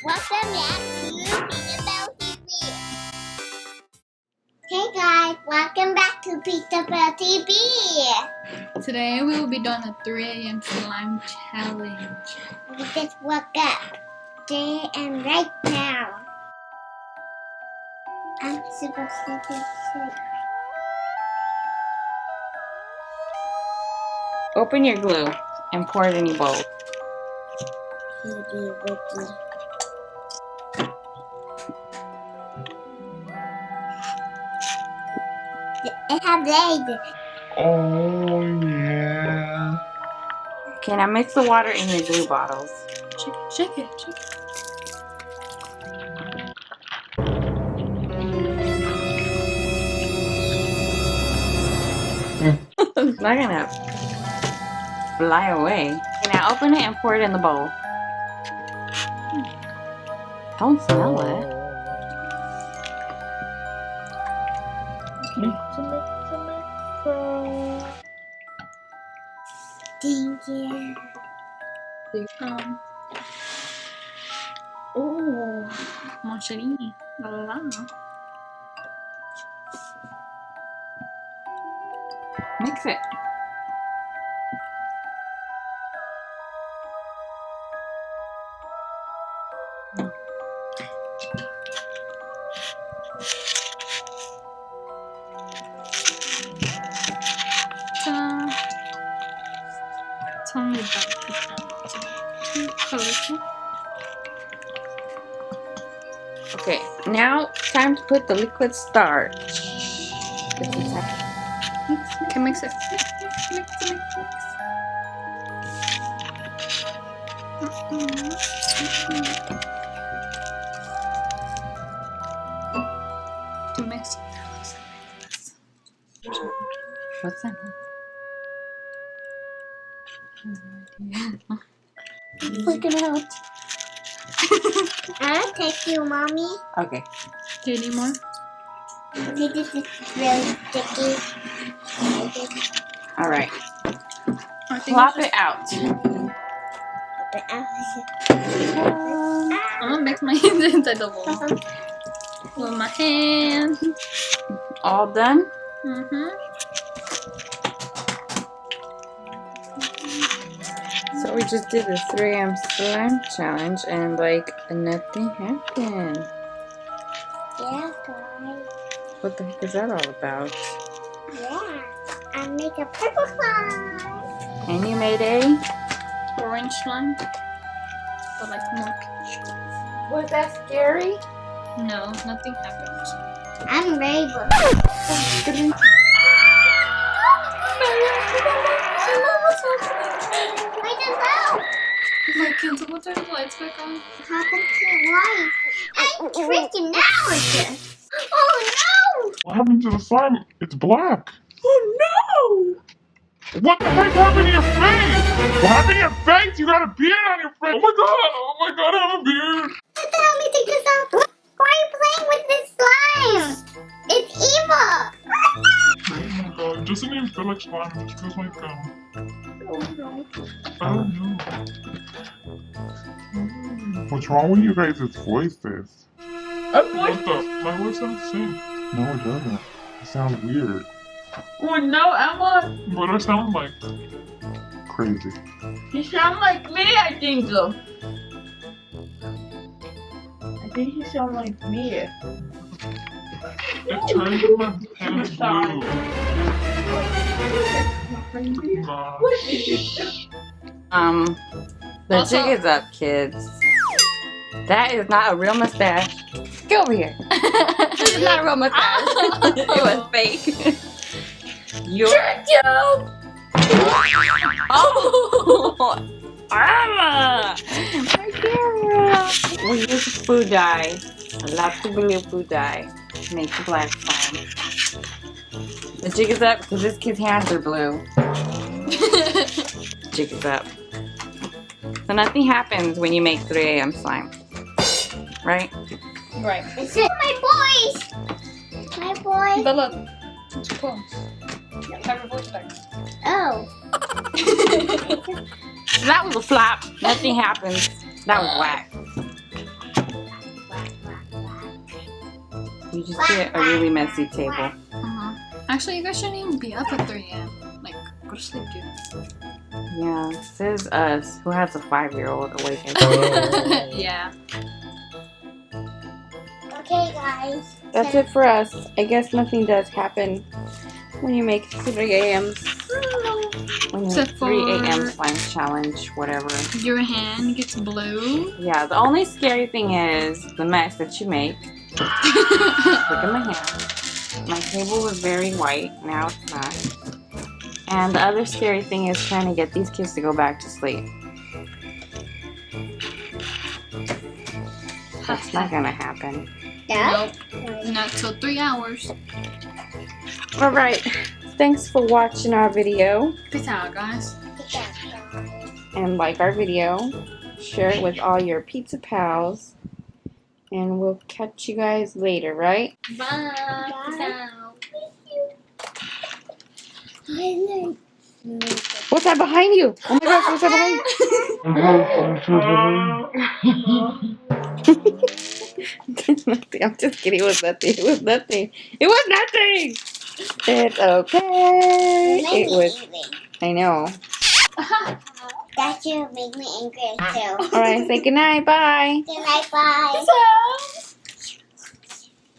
Welcome back to PIZZAbelle TV. Hey guys, welcome back to PIZZAbelle TV. Today we will be doing a 3 a.m. slime challenge. We just woke up today and right now. I'm supposed to do shit. Open your glue and pour it in your bowl. Kitty wiki. It has legs. Oh yeah. Okay, now mix the water in your glue bottles. Shake it. It's not gonna fly away. Okay, now open it and pour it in the bowl. Don't smell it. Thank you. Oh, mon chéri. La la la. Mix it. Tell me about the colorful. Okay, now time to put the liquid starch. Okay, mix it. Mix. Mix. What's that? Freaking out. I'll take you, Mommy. Okay. Do you need more? This is really sticky. All right. I think Plop it out. I'm gonna mix my hands inside the bowl. With my hands. All done? So we just did the 3 a.m. slime challenge and like nothing happened. Yeah, guys. What the heck is that all about? Yeah. I make a purple slime. And you made a... Orange slime. But like more peach. Was that scary? No, nothing happened. I'm rainbow. Wait a minute. My kids, will turn the lights back on. What happened to your life? I'm freaking out with this. Oh no! What happened to the slime? It's black. Oh no! What the heck happened to your face? What happened to your face? You got a beard on your face. Oh my god, I have a beard. Help me take this off. Why are you playing with this slime? It's evil. Oh my god, it doesn't even feel like slime. It just feels like Oh no. I don't know. What's wrong with you guys' voices? What the? My voice sounds the same. No, it doesn't. It sounds weird. Oh no, Emma! But I sound like crazy. You sound like me, I think so. I think you sound like me. It turns my hands blue. The jig is up, kids. That is not a real mustache. Get over here. This is not a real mustache. It was fake. You're Oh! Anna! My camera! We use food dye. Lots of blue food dye to make the black slime. The jig is up because this kid's hands are blue. Jig is up. So nothing happens when you make 3 a.m. slime. Right? Right. It's my boys. My boys. Bella, it's cool. Have your voice back. Oh. That was a flop. Nothing happens. That was whack. You just get a really messy table. Actually, you guys shouldn't even be up at 3 a.m. Like, go to sleep, dude. Yeah, says us, who has a 5-year-old awakened. Yeah. Okay, guys. That's it for us. I guess nothing does happen when you make 3 a.m.s. When you Except make 3 a.m. for- slime challenge, whatever. Your hand gets blue. Yeah, the only scary thing is the mess that you make. Look at my hand. My table was very white, now it's not. And the other scary thing is trying to get these kids to go back to sleep. That's not gonna happen. No? Nope. Not till 3 hours. Alright, thanks for watching our video. Peace out, guys. And like our video. Share it with all your pizza pals. And we'll catch you guys later, right? Bye. Peace out. What's that behind you? Oh my gosh, what's that behind you? Nothing. I'm just kidding. It was nothing. It was nothing. It was nothing. It's okay. It was. I know. That should make me angry too. Alright, say goodnight. Bye. Good night, bye.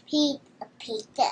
Peace out. Pizza.